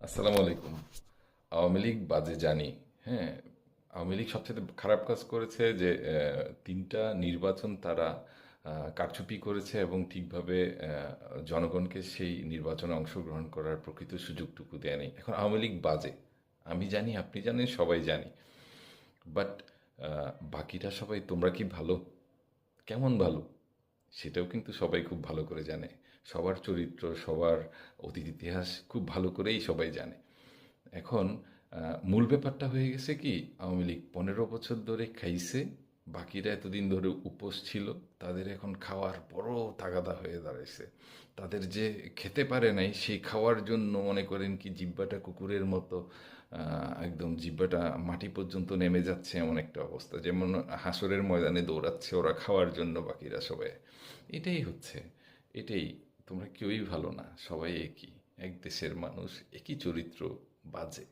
আসসালামু আলাইকুম। আওয়ামী লীগ বাজে জানি। হ্যাঁ, আওয়ামী লীগ সবচেয়ে খারাপ কাজ করেছে যে তিনটা নির্বাচন তারা কারচুপি করেছে এবং ঠিকভাবে জনগণকে সেই নির্বাচনে অংশগ্রহণ করার প্রকৃত সুযোগটুকু দেয়নি। এখন আওয়ামী লীগ বাজে, আমি জানি, আপনি জানেন, সবাই জানি। বাট বাকিরা সবাই তোমরা কি ভালো? কেমন ভালো? সেটাও কিন্তু সবাই খুব ভালো করে জানে। সবার চরিত্র, সবার অতীত ইতিহাস খুব ভালো করেই সবাই জানে। এখন মূল ব্যাপারটা হয়ে গেছে কি, আওয়ামী লীগ 15 বছর ধরে খাইছে, বাকিরা এতদিন ধরে উপোস ছিল, তাদের এখন খাওয়ার বড় তাগাদা হয়ে দাঁড়াইছে। তাদের যে খেতে পারে নাই সেই খাওয়ার জন্য মনে করেন কি জিহ্বাটা কুকুরের মতো, একদম জিহ্বাটা মাটি পর্যন্ত নেমে যাচ্ছে, এমন একটা অবস্থা, যেমন হাসরের ময়দানে দৌড়াচ্ছে ওরা খাওয়ার জন্য, বাকিরা সবাই। এটাই হচ্ছে, এটাই। তোমরা কেউই ভালো না, সবাই একই, এক দেশের মানুষ, একই চরিত্র, বাজে।